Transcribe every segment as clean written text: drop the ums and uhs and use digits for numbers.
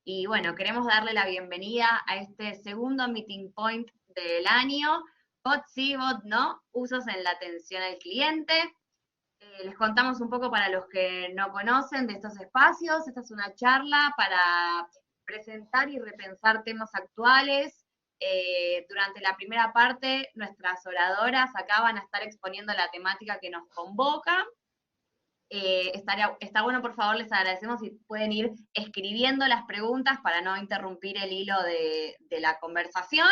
Y bueno, queremos darle la bienvenida a este segundo meeting point del año. Bot sí, bot no, usos en la atención al cliente. Les contamos un poco para los que no conocen de estos espacios. Esta es una charla para presentar y repensar temas actuales. Durante la primera parte, nuestras oradoras acá van a estar exponiendo la temática que nos convoca. Está bueno, por favor, les agradecemos si pueden ir escribiendo las preguntas para no interrumpir el hilo de la conversación.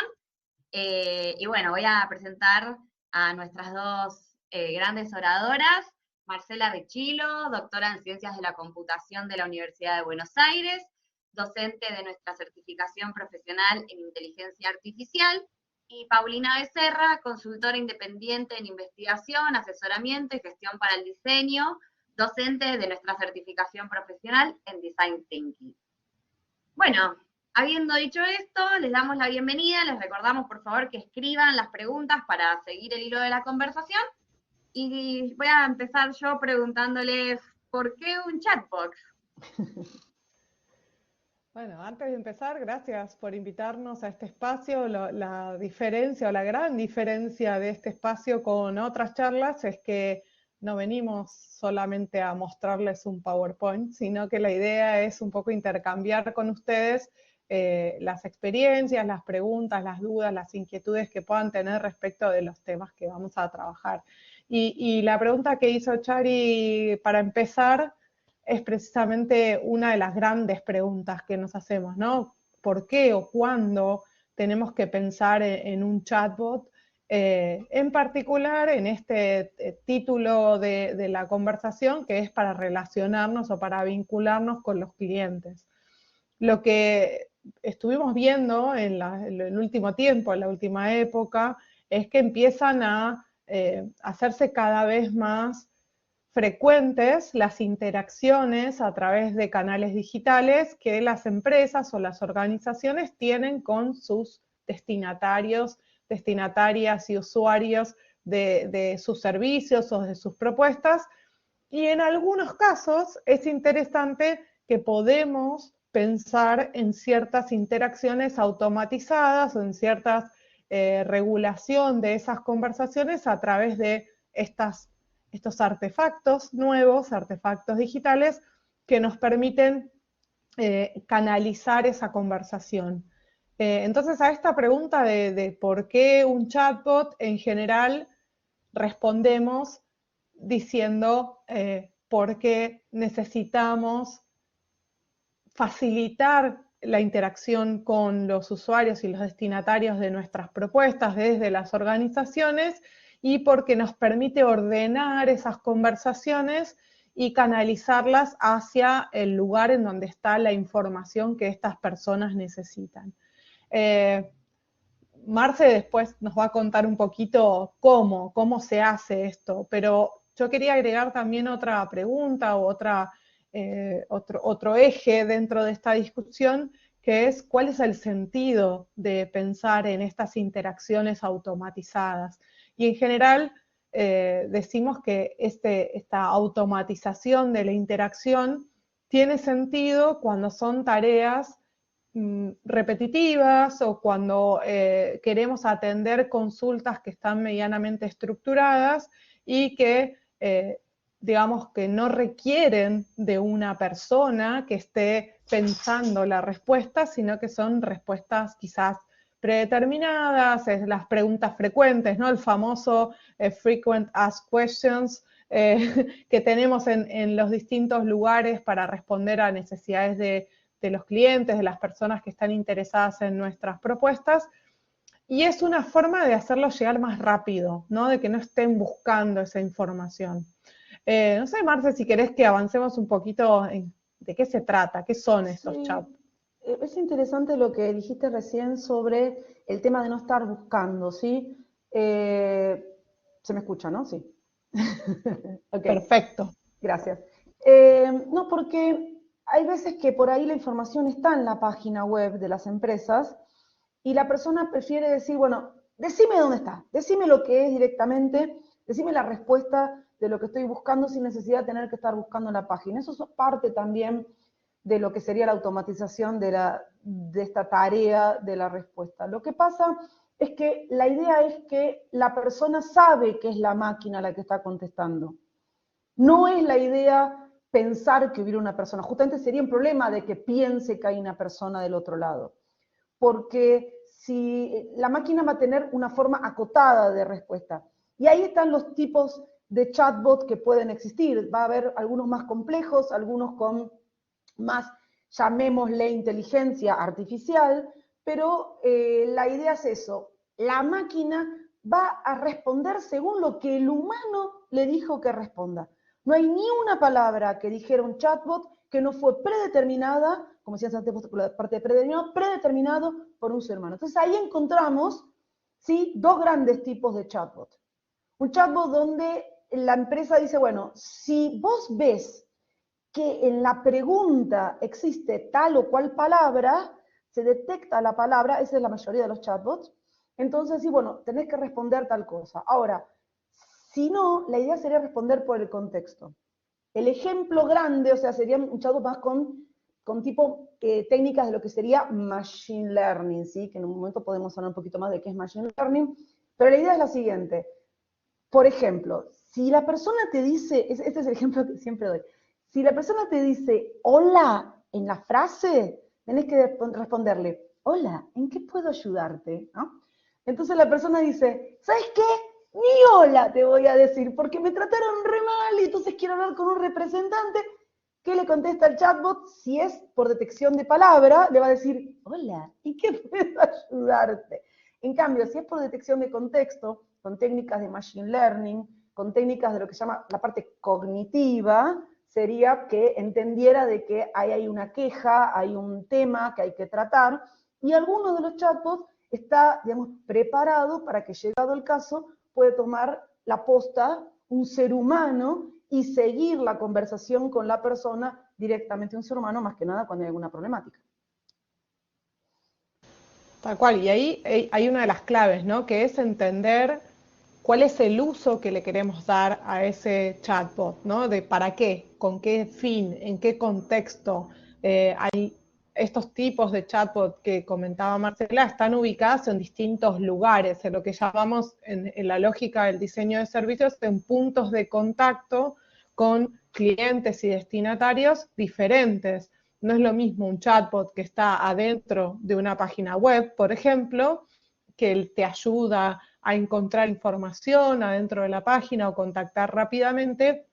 Y bueno, voy a presentar a nuestras dos grandes oradoras, Marcela Richilo, doctora en Ciencias de la Computación de la Universidad de Buenos Aires, docente de nuestra certificación profesional en Inteligencia Artificial, y Paulina Becerra, consultora independiente en investigación, asesoramiento y gestión para el diseño, docente de nuestra certificación profesional en Design Thinking. Bueno, habiendo dicho esto, les damos la bienvenida, les recordamos por favor que escriban las preguntas para seguir el hilo de la conversación, y voy a empezar yo preguntándoles, ¿por qué un chatbot? Bueno, antes de empezar, gracias por invitarnos a este espacio. La diferencia o la gran diferencia de este espacio con otras charlas es que no venimos solamente a mostrarles un PowerPoint, sino que la idea es un poco intercambiar con ustedes las experiencias, las preguntas, las dudas, las inquietudes que puedan tener respecto de los temas que vamos a trabajar. Y la pregunta que hizo Chari para empezar es precisamente una de las grandes preguntas que nos hacemos, ¿no? ¿Por qué o cuándo tenemos que pensar en un chatbot? En particular en este título de la conversación, que es para relacionarnos o para vincularnos con los clientes. Lo que estuvimos viendo en el último tiempo, en la última época, es que empiezan a hacerse cada vez más frecuentes las interacciones a través de canales digitales que las empresas o las organizaciones tienen con sus destinatarios, destinatarias y usuarios de sus servicios o de sus propuestas. Y en algunos casos es interesante que podemos pensar en ciertas interacciones automatizadas o en ciertas regulación de esas conversaciones a través de estos artefactos nuevos, artefactos digitales, que nos permiten canalizar esa conversación. Entonces, a esta pregunta de por qué un chatbot, en general respondemos diciendo porque necesitamos facilitar la interacción con los usuarios y los destinatarios de nuestras propuestas desde las organizaciones, y porque nos permite ordenar esas conversaciones y canalizarlas hacia el lugar en donde está la información que estas personas necesitan. Marce después nos va a contar un poquito cómo se hace esto, pero yo quería agregar también otra pregunta o otro eje dentro de esta discusión, que es cuál es el sentido de pensar en estas interacciones automatizadas. Y en general decimos que esta automatización de la interacción tiene sentido cuando son tareas repetitivas o cuando queremos atender consultas que están medianamente estructuradas y que digamos que no requieren de una persona que esté pensando la respuesta, sino que son respuestas quizás predeterminadas, es las preguntas frecuentes, ¿no? El famoso frequent asked questions que tenemos en los distintos lugares para responder a necesidades de los clientes, de las personas que están interesadas en nuestras propuestas, y es una forma de hacerlo llegar más rápido, ¿no? De que no estén buscando esa información. No sé, Marce, si querés que avancemos un poquito en de qué se trata, qué son estos chats. Es interesante lo que dijiste recién sobre el tema de no estar buscando, ¿sí? Se me escucha, ¿no? Sí. Okay. Perfecto. Gracias. No, porque hay veces que por ahí la información está en la página web de las empresas y la persona prefiere decir, bueno, decime dónde está, decime lo que es directamente, decime la respuesta de lo que estoy buscando sin necesidad de tener que estar buscando en la página. Eso es parte también de lo que sería la automatización de esta tarea de la respuesta. Lo que pasa es que la idea es que la persona sabe que es la máquina la que está contestando. No es la idea pensar que hubiera una persona. Justamente sería un problema de que piense que hay una persona del otro lado. Porque si la máquina va a tener una forma acotada de respuesta. Y ahí están los tipos de chatbot que pueden existir. Va a haber algunos más complejos, algunos con más, llamémosle, inteligencia artificial, pero la idea es eso. La máquina va a responder según lo que el humano le dijo que responda. No hay ni una palabra que dijera un chatbot que no fue predeterminada, como decías antes por la parte de predeterminado por un ser humano. Entonces ahí encontramos, ¿sí?, dos grandes tipos de chatbot. Un chatbot donde la empresa dice, bueno, si vos ves que en la pregunta existe tal o cual palabra, se detecta la palabra, esa es la mayoría de los chatbots, entonces sí, bueno, tenés que responder tal cosa. Ahora, si no, la idea sería responder por el contexto. El ejemplo grande, o sea, sería un chatbot más con tipo técnicas de lo que sería Machine Learning, ¿sí? Que en un momento podemos hablar un poquito más de qué es Machine Learning, pero la idea es la siguiente. Por ejemplo, si la persona te dice, este es el ejemplo que siempre doy, si la persona te dice hola en la frase, tenés que responderle, hola, ¿en qué puedo ayudarte? ¿No? Entonces la persona dice, ¿sabes qué? Ni hola te voy a decir, porque me trataron re mal y entonces quiero hablar con un representante. ¿Qué le contesta el chatbot? Si es por detección de palabra, le va a decir, hola, ¿y qué puedo ayudarte? En cambio, si es por detección de contexto, con técnicas de Machine Learning, con técnicas de lo que se llama la parte cognitiva, sería que entendiera de que ahí hay una queja, hay un tema que hay que tratar, y alguno de los chatbots está, digamos, preparado para que, llegado el caso, puede tomar la posta un ser humano y seguir la conversación con la persona directamente, un ser humano, más que nada cuando hay alguna problemática. Tal cual, y ahí hay una de las claves, ¿no? Que es entender cuál es el uso que le queremos dar a ese chatbot, ¿no? De para qué, con qué fin, en qué contexto. Hay estos tipos de chatbot que comentaba Marcela, están ubicados en distintos lugares, en lo que llamamos en la lógica del diseño de servicios, en puntos de contacto con clientes y destinatarios diferentes. No es lo mismo un chatbot que está adentro de una página web, por ejemplo, que te ayuda a encontrar información adentro de la página o contactar rápidamente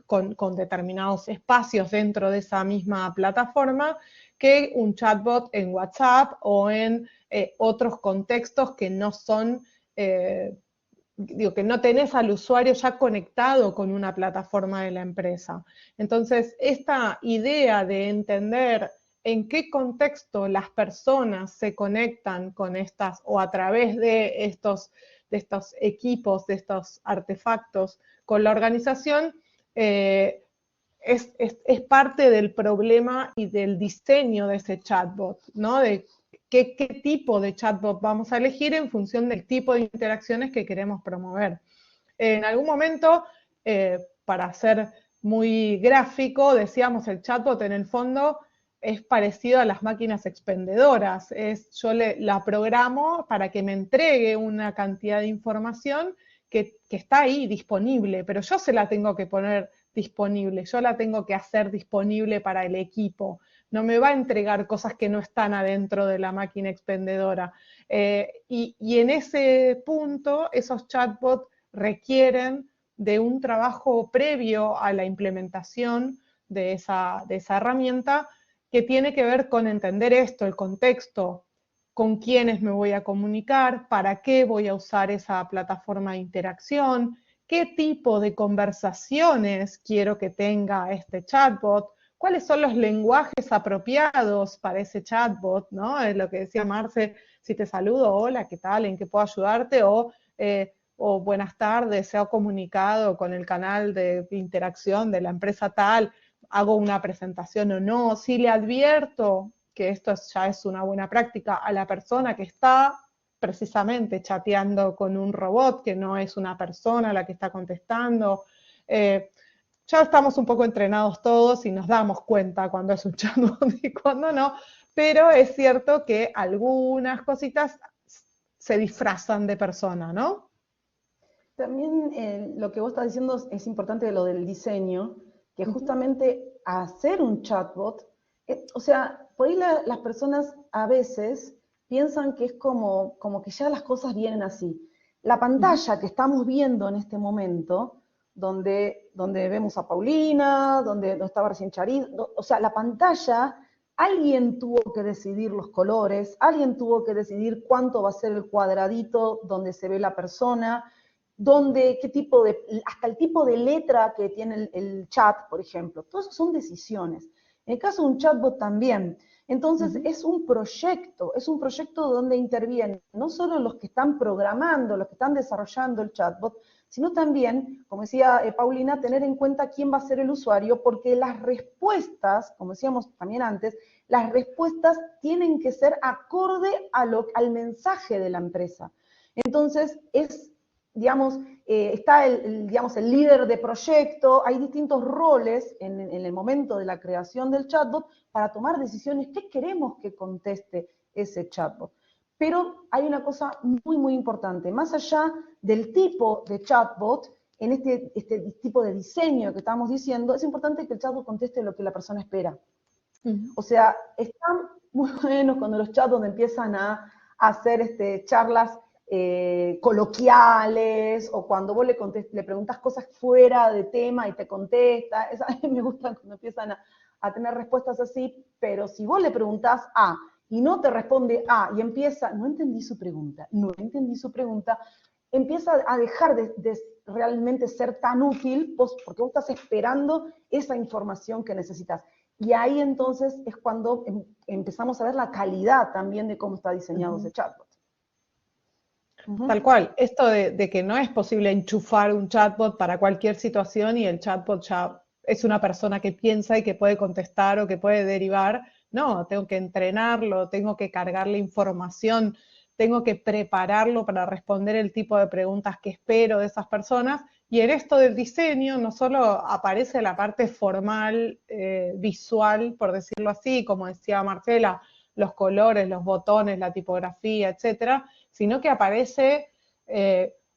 con determinados espacios dentro de esa misma plataforma, que un chatbot en WhatsApp o en otros contextos que no son, digo, que no tenés al usuario ya conectado con una plataforma de la empresa. Entonces, esta idea de entender en qué contexto las personas se conectan con estas, o a través de estos equipos, de estos artefactos con la organización, es parte del problema y del diseño de ese chatbot, ¿no? De qué tipo de chatbot vamos a elegir en función del tipo de interacciones que queremos promover. En algún momento, para ser muy gráfico, decíamos el chatbot en el fondo es parecido a las máquinas expendedoras. Yo la programo para que me entregue una cantidad de información que está ahí disponible, pero yo se la tengo que poner disponible, yo la tengo que hacer disponible para el equipo. No me va a entregar cosas que no están adentro de la máquina expendedora. Y en ese punto, esos chatbots requieren de un trabajo previo a la implementación de esa herramienta, que tiene que ver con entender esto, el contexto, con quiénes me voy a comunicar, para qué voy a usar esa plataforma de interacción, qué tipo de conversaciones quiero que tenga este chatbot, cuáles son los lenguajes apropiados para ese chatbot, ¿no? Es lo que decía Marce, si te saludo, hola, ¿qué tal? ¿En qué puedo ayudarte? O buenas tardes, se ha comunicado con el canal de interacción de la empresa tal, hago una presentación o no. Si le advierto que esto ya es una buena práctica a la persona que está precisamente chateando con un robot, que no es una persona la que está contestando, ya estamos un poco entrenados todos y nos damos cuenta cuando es un chatbot y cuando no, pero es cierto que algunas cositas se disfrazan de persona, ¿no? También lo que vos estás diciendo es importante de lo del diseño, que justamente hacer un chatbot, o sea, por ahí las personas a veces piensan que es como que ya las cosas vienen así. La pantalla que estamos viendo en este momento, donde vemos a Paulina, donde estaba recién Charis, o sea, la pantalla, alguien tuvo que decidir los colores, alguien tuvo que decidir cuánto va a ser el cuadradito donde se ve la persona, qué tipo hasta el tipo de letra que tiene el chat, por ejemplo. Todo eso son decisiones. En el caso de un chatbot también. Entonces, es un proyecto donde intervienen no solo los que están programando, los que están desarrollando el chatbot, sino también, como decía Paulina, tener en cuenta quién va a ser el usuario, porque las respuestas, como decíamos también antes, las respuestas tienen que ser acorde al mensaje de la empresa. Entonces, digamos, está digamos, el líder de proyecto, hay distintos roles en el momento de la creación del chatbot para tomar decisiones, ¿qué queremos que conteste ese chatbot? Pero hay una cosa muy, muy importante, más allá del tipo de chatbot, en este tipo de diseño que estamos diciendo, es importante que el chatbot conteste lo que la persona espera. O sea, están muy buenos cuando los chatbots empiezan a hacer charlas coloquiales, o cuando vos le preguntas cosas fuera de tema y te contesta. A mí me gusta cuando empiezan a tener respuestas así, pero si vos le preguntás A y no te responde A y empieza, no entendí su pregunta, empieza a dejar de realmente ser tan útil porque vos estás esperando esa información que necesitas. Y ahí entonces es cuando empezamos a ver la calidad también de cómo está diseñado ese chatbot. Tal cual, esto de que no es posible enchufar un chatbot para cualquier situación y el chatbot ya es una persona que piensa y que puede contestar o que puede derivar. No, tengo que entrenarlo, tengo que cargarle información, tengo que prepararlo para responder el tipo de preguntas que espero de esas personas. Y en esto del diseño no solo aparece la parte formal, visual, por decirlo así, como decía Marcela, los colores, los botones, la tipografía, etcétera, sino que aparece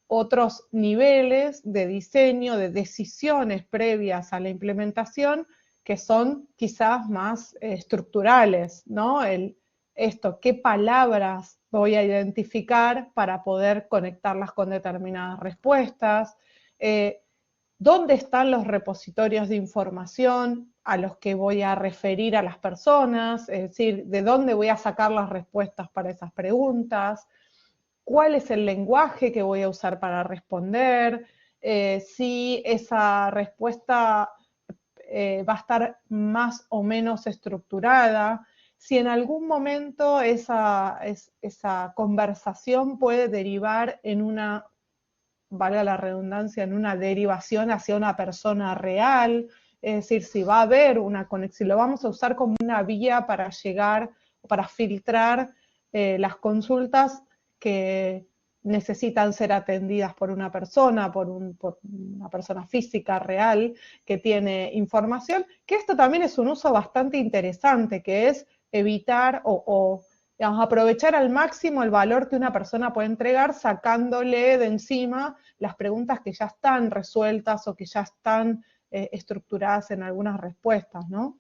otros niveles de diseño, de decisiones previas a la implementación que son quizás más estructurales, ¿no? ¿Qué palabras voy a identificar para poder conectarlas con determinadas respuestas? ¿Dónde están los repositorios de información a los que voy a referir a las personas? Es decir, ¿de dónde voy a sacar las respuestas para esas preguntas? ¿Cuál es el lenguaje que voy a usar para responder? Si esa respuesta va a estar más o menos estructurada, si en algún momento esa conversación puede derivar en una, valga la redundancia, en una derivación hacia una persona real, es decir, si va a haber una conexión, si lo vamos a usar como una vía para llegar, para filtrar las consultas que necesitan ser atendidas por una persona, por una persona física real que tiene información, que esto también es un uso bastante interesante, que es evitar digamos, aprovechar al máximo el valor que una persona puede entregar sacándole de encima las preguntas que ya están resueltas o que ya están estructuradas en algunas respuestas, ¿no?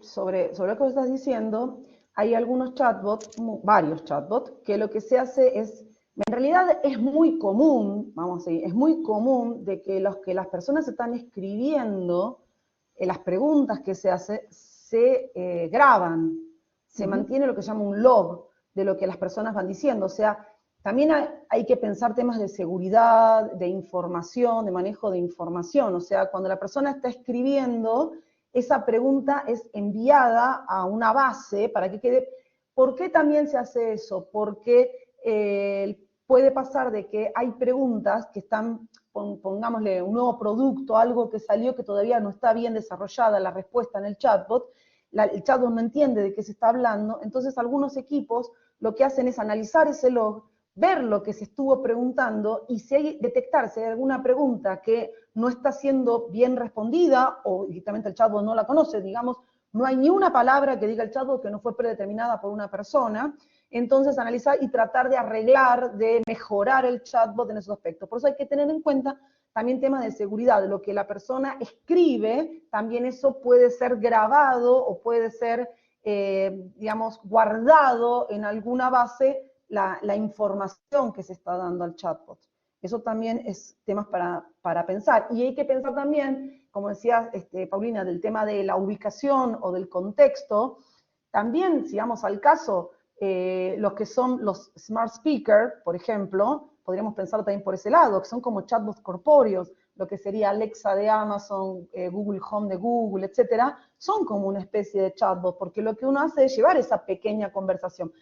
Sobre lo que vos estás diciendo, hay algunos chatbots, varios chatbots, que lo que se hace es, en realidad es muy común, vamos a decir, es muy común de que las personas están escribiendo, las preguntas que se hacen, se graban, se mantiene lo que se llama un log de lo que las personas van diciendo. O sea, también hay que pensar temas de seguridad, de información, de manejo de información. O sea, cuando la persona está escribiendo, esa pregunta es enviada a una base para que quede. ¿Por qué también se hace eso? Porque puede pasar de que hay preguntas que están, pongámosle, un nuevo producto, algo que salió que todavía no está bien desarrollada la respuesta en el chatbot, el chatbot no entiende de qué se está hablando, entonces algunos equipos lo que hacen es analizar ese log ver lo que se estuvo preguntando y si hay, detectar si hay alguna pregunta que no está siendo bien respondida o directamente el chatbot no la conoce, digamos, no hay ni una palabra que diga el chatbot que no fue predeterminada por una persona, entonces analizar y tratar de arreglar, de mejorar el chatbot en esos aspectos. Por eso hay que tener en cuenta también temas de seguridad, lo que la persona escribe, también eso puede ser grabado o puede ser, digamos, guardado en alguna base la información que se está dando al chatbot. Eso también es temas para pensar. Y hay que pensar también, como decía Paulina, del tema de la ubicación o del contexto. También, si vamos al caso, los que son los smart speakers, por ejemplo, podríamos pensar también por ese lado, que son como chatbots corpóreos, lo que sería Alexa de Amazon, Google Home de Google, etcétera, son como una especie de chatbot, porque lo que uno hace es llevar esa pequeña conversación.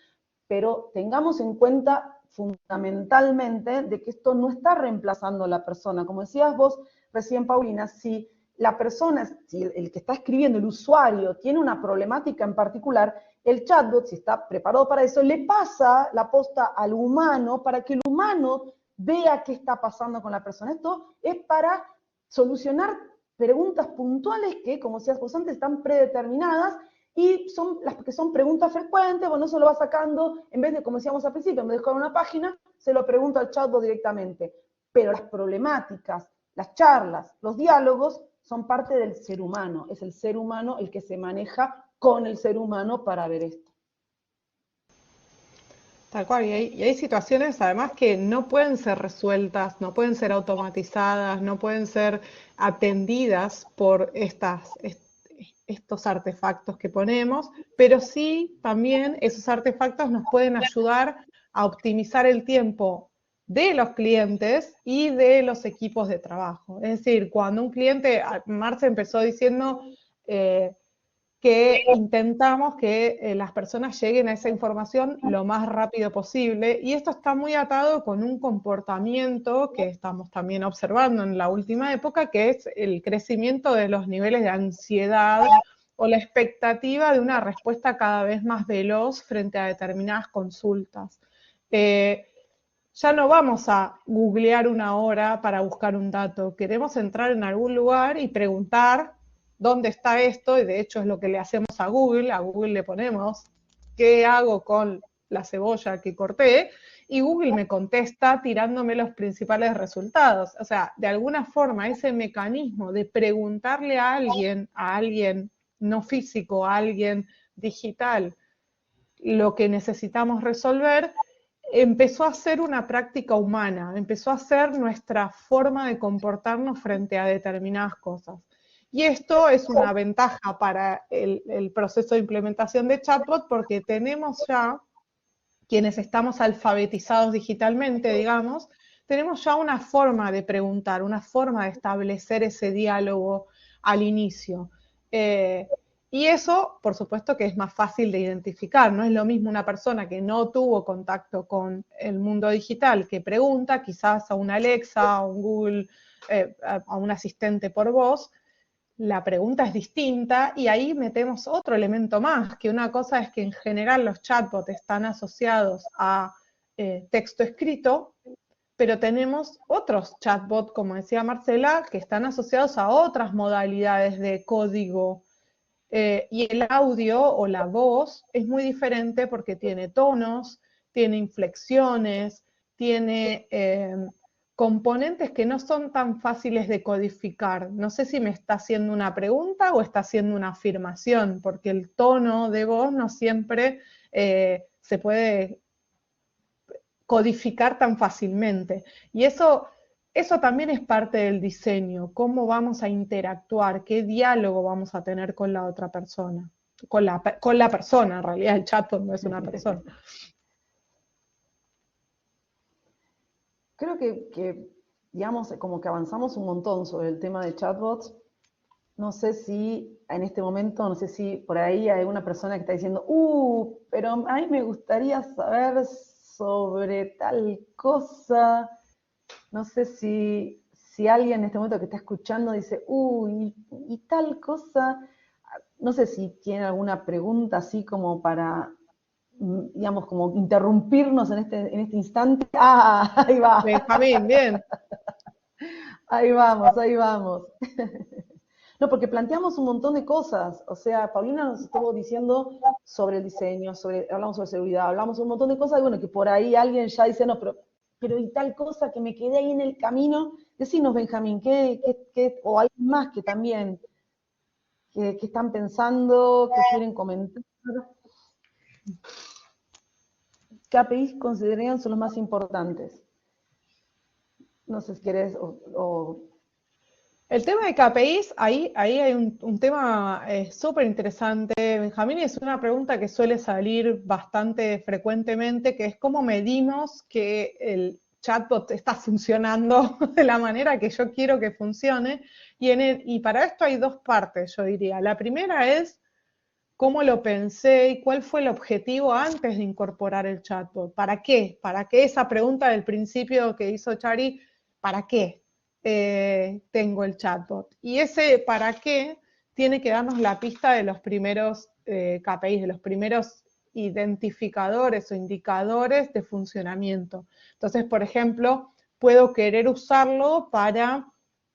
Pero tengamos en cuenta fundamentalmente de que esto no está reemplazando a la persona. Como decías vos recién, Paulina, si la persona, si el que está escribiendo, el usuario, tiene una problemática en particular, el chatbot, si está preparado para eso, le pasa la posta al humano para que el humano vea qué está pasando con la persona. Esto es para solucionar preguntas puntuales que, como decías vos antes, están predeterminadas y son las que son preguntas frecuentes, bueno, eso lo va sacando, en vez de, como decíamos al principio, en vez de buscar una página, se lo pregunta al chatbot directamente. Pero las problemáticas, las charlas, los diálogos son parte del ser humano. Es el ser humano el que se maneja con el ser humano para ver esto. Tal cual, y hay situaciones además que no pueden ser resueltas, no pueden ser automatizadas, no pueden ser atendidas por estos artefactos que ponemos, pero sí también esos artefactos nos pueden ayudar a optimizar el tiempo de los clientes y de los equipos de trabajo. Es decir, cuando un cliente, Marce empezó diciendo que intentamos que las personas lleguen a esa información lo más rápido posible, y esto está muy atado con un comportamiento que estamos también observando en la última época, que es el crecimiento de los niveles de ansiedad o la expectativa de una respuesta cada vez más veloz frente a determinadas consultas. Ya no vamos a googlear una hora para buscar un dato, queremos entrar en algún lugar y preguntar dónde está esto, y de hecho es lo que le hacemos a Google le ponemos qué hago con la cebolla que corté, y Google me contesta tirándome los principales resultados. O sea, de alguna forma ese mecanismo de preguntarle a alguien no físico, a alguien digital, lo que necesitamos resolver, empezó a ser una práctica humana, empezó a ser nuestra forma de comportarnos frente a determinadas cosas. Y esto es una ventaja para el proceso de implementación de chatbot, porque tenemos ya, quienes estamos alfabetizados digitalmente, digamos, tenemos ya una forma de preguntar, una forma de establecer ese diálogo al inicio. Y eso, por supuesto, que es más fácil de identificar. No es lo mismo una persona que no tuvo contacto con el mundo digital, que pregunta quizás a una Alexa, a un Google, a un asistente por voz. La pregunta es distinta, y ahí metemos otro elemento más, que una cosa es que en general los chatbots están asociados a texto escrito, pero tenemos otros chatbots, como decía Marcela, que están asociados a otras modalidades de código. Y el audio o la voz es muy diferente porque tiene tonos, tiene inflexiones, tiene componentes que no son tan fáciles de codificar. No sé si me está haciendo una pregunta o está haciendo una afirmación, porque el tono de voz no siempre se puede codificar tan fácilmente. Y eso también es parte del diseño, cómo vamos a interactuar, qué diálogo vamos a tener con la otra persona, con la persona, en realidad el chatbot no es una persona. Creo que, digamos, como que avanzamos un montón sobre el tema de chatbots. No sé si en este momento, no sé si por ahí hay una persona que está diciendo, pero a mí me gustaría saber sobre tal cosa. No sé si alguien en este momento que está escuchando dice, y tal cosa. No sé si tiene alguna pregunta así como para digamos, como interrumpirnos en este instante. Ah, ahí va. Benjamín, bien. Ahí vamos, ahí vamos. No, porque planteamos un montón de cosas. O sea, Paulina nos estuvo diciendo sobre el diseño, hablamos sobre seguridad, hablamos un montón de cosas, y bueno, que por ahí alguien ya dice, no, pero y tal cosa que me quedé ahí en el camino. Decinos, Benjamín, o hay más que también, que están pensando, que quieren comentar. ¿Qué APIs considerarían son los más importantes? No sé si querés, El tema de KPIs, ahí hay un tema súper interesante, Benjamín, y es una pregunta que suele salir bastante frecuentemente, que es cómo medimos que el chatbot está funcionando de la manera que yo quiero que funcione. Y para esto hay dos partes, yo diría. La primera es cómo lo pensé y cuál fue el objetivo antes de incorporar el chatbot. ¿Para qué? ¿Para qué esa pregunta del principio que hizo Chari? ¿Para qué tengo el chatbot? Y ese para qué tiene que darnos la pista de los primeros KPIs, de los primeros identificadores o indicadores de funcionamiento. Entonces, por ejemplo, puedo querer usarlo para,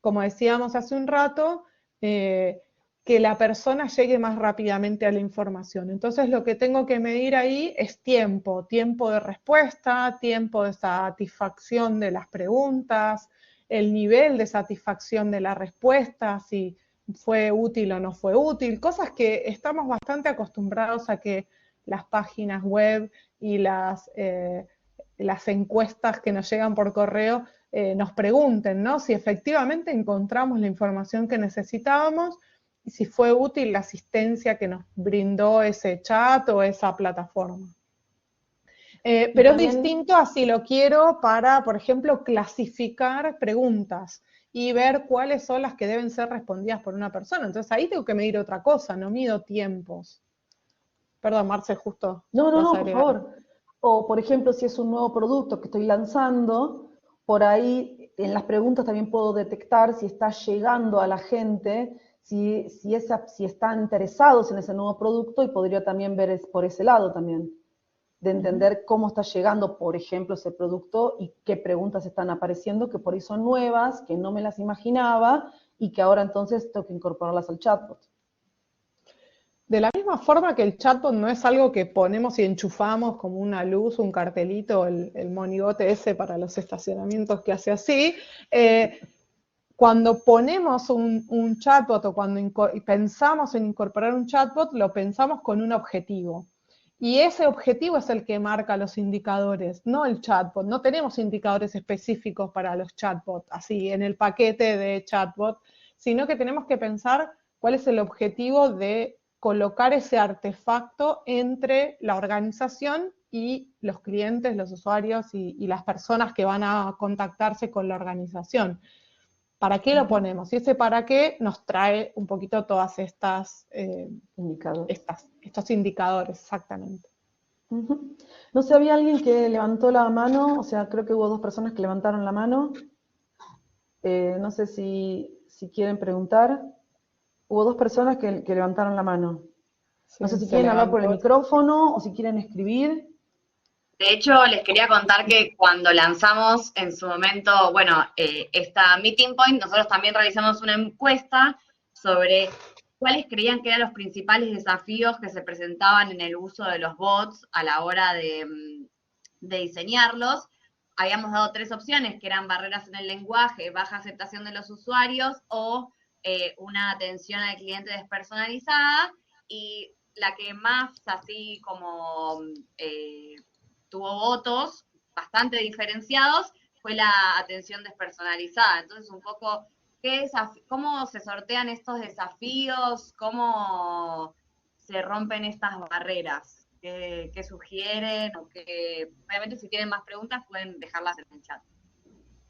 como decíamos hace un rato, que la persona llegue más rápidamente a la información. Entonces lo que tengo que medir ahí es tiempo de respuesta, tiempo de satisfacción de las preguntas, el nivel de satisfacción de la respuesta, si fue útil o no fue útil, cosas que estamos bastante acostumbrados a que las páginas web y las encuestas que nos llegan por correo nos pregunten, ¿no? Si efectivamente encontramos la información que necesitábamos y si fue útil la asistencia que nos brindó ese chat o esa plataforma. Pero también es distinto a si lo quiero para, por ejemplo, clasificar preguntas y ver cuáles son las que deben ser respondidas por una persona. Entonces ahí tengo que medir otra cosa, no mido tiempos. Perdón, Marce, justo. No, por favor. O, por ejemplo, si es un nuevo producto que estoy lanzando, por ahí en las preguntas también puedo detectar si está llegando a la gente, si están interesados en ese nuevo producto, y podría también ver por ese lado también, de entender cómo está llegando, por ejemplo, ese producto y qué preguntas están apareciendo, que por ahí son nuevas, que no me las imaginaba y que ahora entonces tengo que incorporarlas al chatbot. De la misma forma que el chatbot no es algo que ponemos y enchufamos como una luz, un cartelito, el monigote ese para los estacionamientos que hace así, cuando ponemos un chatbot o cuando pensamos en incorporar un chatbot, lo pensamos con un objetivo. Y ese objetivo es el que marca los indicadores, no el chatbot. No tenemos indicadores específicos para los chatbots, así en el paquete de chatbot, sino que tenemos que pensar cuál es el objetivo de colocar ese artefacto entre la organización y los clientes, los usuarios y las personas que van a contactarse con la organización. ¿Para qué lo ponemos? Y ese para qué nos trae un poquito todas estos indicadores, exactamente. No sé, había alguien que levantó la mano, o sea, creo que hubo 2 personas que levantaron la mano. No sé si quieren preguntar. Hubo 2 personas que levantaron la mano. No sé si quieren hablar por el micrófono o si quieren escribir. De hecho, les quería contar que cuando lanzamos en su momento, bueno, esta Meeting Point, nosotros también realizamos una encuesta sobre cuáles creían que eran los principales desafíos que se presentaban en el uso de los bots a la hora de diseñarlos. Habíamos dado 3 opciones, que eran barreras en el lenguaje, baja aceptación de los usuarios o una atención al cliente despersonalizada, y la que más así como tuvo votos bastante diferenciados fue la atención despersonalizada. Entonces, un poco, ¿cómo se sortean estos desafíos? ¿Cómo se rompen estas barreras? ¿Qué sugieren? Obviamente, si tienen más preguntas, pueden dejarlas en el chat.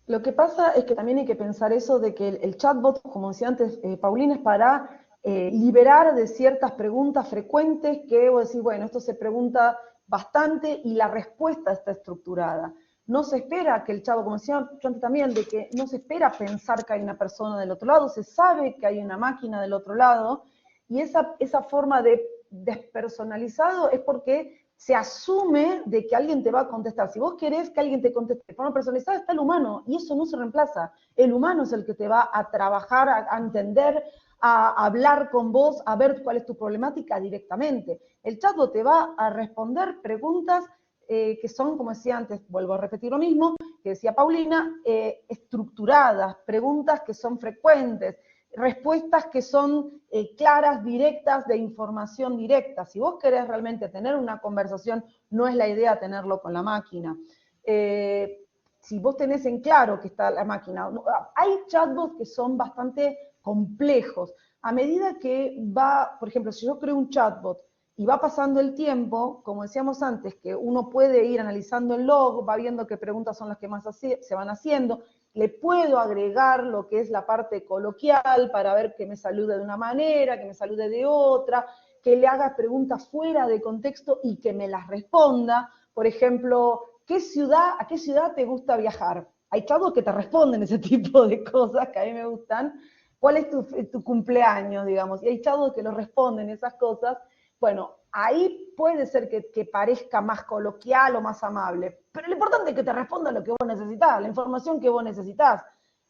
Lo que pasa es que también hay que pensar eso de que el chatbot, como decía antes Paulina, es para liberar de ciertas preguntas frecuentes que vos decís, bueno, esto se pregunta bastante y la respuesta está estructurada. No se espera que el chatbot, como decía yo antes también, de que no se espera pensar que hay una persona del otro lado, se sabe que hay una máquina del otro lado, y esa forma de despersonalizado es porque se asume de que alguien te va a contestar. Si vos querés que alguien te conteste de forma personalizada, está el humano, y eso no se reemplaza. El humano es el que te va a trabajar, a entender, a hablar con vos, a ver cuál es tu problemática directamente. El chatbot te va a responder preguntas que son, como decía antes, vuelvo a repetir lo mismo, que decía Paulina, estructuradas, preguntas que son frecuentes, respuestas que son claras, directas, de información directa. Si vos querés realmente tener una conversación, no es la idea tenerlo con la máquina. Si vos tenés en claro que está la máquina, hay chatbots que son bastante complejos. A medida que va, por ejemplo, si yo creo un chatbot y va pasando el tiempo, como decíamos antes, que uno puede ir analizando el log, va viendo qué preguntas son las que más se van haciendo, le puedo agregar lo que es la parte coloquial para ver que me salude de una manera, que me salude de otra, que le haga preguntas fuera de contexto y que me las responda. Por ejemplo, ¿a qué ciudad te gusta viajar? Hay chavos que te responden ese tipo de cosas que a mí me gustan. ¿Cuál es tu cumpleaños, digamos? Y hay chavos que lo responden esas cosas. Bueno, ahí puede ser que parezca más coloquial o más amable, pero lo importante es que te responda lo que vos necesitas, la información que vos necesitas.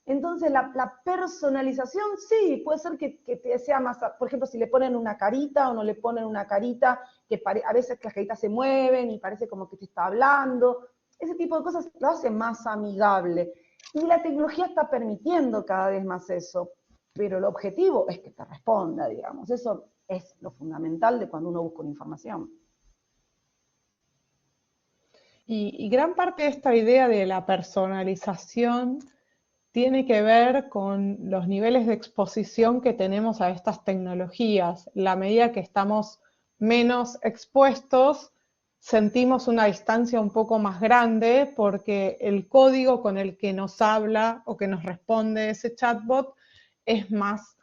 Entonces, la personalización, sí, puede ser que te sea más, por ejemplo, si le ponen una carita o no le ponen una carita, que a veces las caritas se mueven y parece como que te está hablando, ese tipo de cosas lo hace más amigable. Y la tecnología está permitiendo cada vez más eso, pero el objetivo es que te responda, digamos, eso es lo fundamental de cuando uno busca una información. Y gran parte de esta idea de la personalización tiene que ver con los niveles de exposición que tenemos a estas tecnologías. La medida que estamos menos expuestos, sentimos una distancia un poco más grande porque el código con el que nos habla o que nos responde ese chatbot es más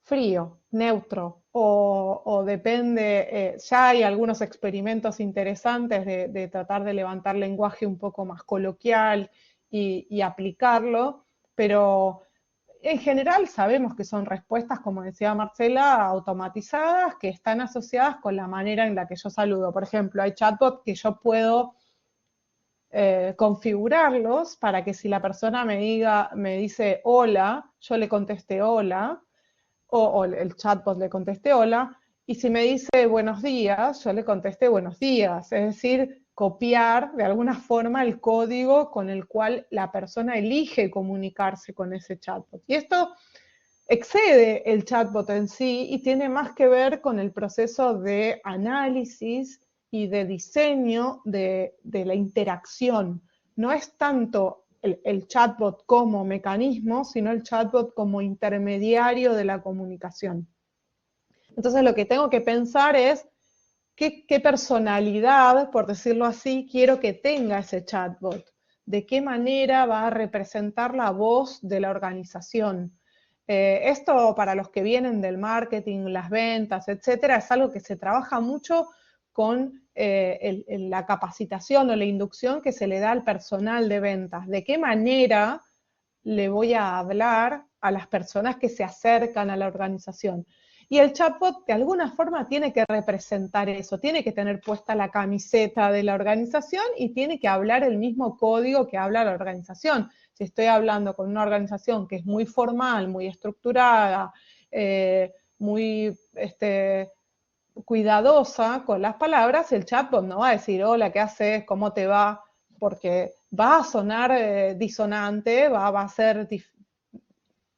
frío, neutro, o depende, ya hay algunos experimentos interesantes de tratar de levantar lenguaje un poco más coloquial y aplicarlo, pero en general sabemos que son respuestas, como decía Marcela, automatizadas, que están asociadas con la manera en la que yo saludo. Por ejemplo, hay chatbots que yo puedo configurarlos para que si la persona me dice hola, yo le conteste hola, o el chatbot le conteste hola, y si me dice buenos días, yo le conteste buenos días. Es decir, copiar de alguna forma el código con el cual la persona elige comunicarse con ese chatbot. Y esto excede el chatbot en sí y tiene más que ver con el proceso de análisis y de diseño de la interacción. No es tanto el chatbot como mecanismo, sino el chatbot como intermediario de la comunicación. Entonces lo que tengo que pensar es qué personalidad, por decirlo así, quiero que tenga ese chatbot, de qué manera va a representar la voz de la organización. Esto para los que vienen del marketing, las ventas, etcétera, es algo que se trabaja mucho con la capacitación o la inducción que se le da al personal de ventas. ¿De qué manera le voy a hablar a las personas que se acercan a la organización? Y el chatbot de alguna forma tiene que representar eso, tiene que tener puesta la camiseta de la organización y tiene que hablar el mismo código que habla la organización. Si estoy hablando con una organización que es muy formal, muy estructurada, muy cuidadosa con las palabras, el chatbot no va a decir, hola, ¿qué haces? ¿Cómo te va? Porque va a sonar disonante, va a ser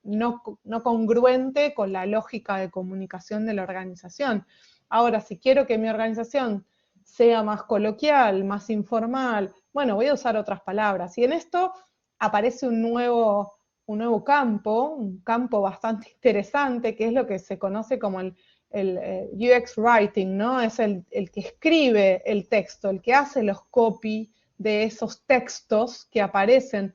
no congruente con la lógica de comunicación de la organización. Ahora, si quiero que mi organización sea más coloquial, más informal, bueno, voy a usar otras palabras. Y en esto aparece un nuevo campo, un campo bastante interesante, que es lo que se conoce como el UX Writing, ¿no? Es el que escribe el texto, el que hace los copy de esos textos que aparecen,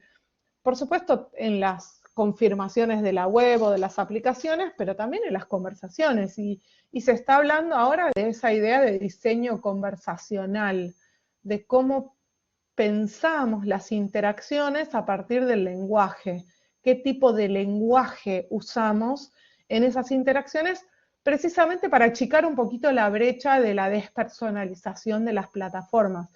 por supuesto, en las confirmaciones de la web o de las aplicaciones, pero también en las conversaciones. Y se está hablando ahora de esa idea de diseño conversacional, de cómo pensamos las interacciones a partir del lenguaje, qué tipo de lenguaje usamos en esas interacciones precisamente para achicar un poquito la brecha de la despersonalización de las plataformas.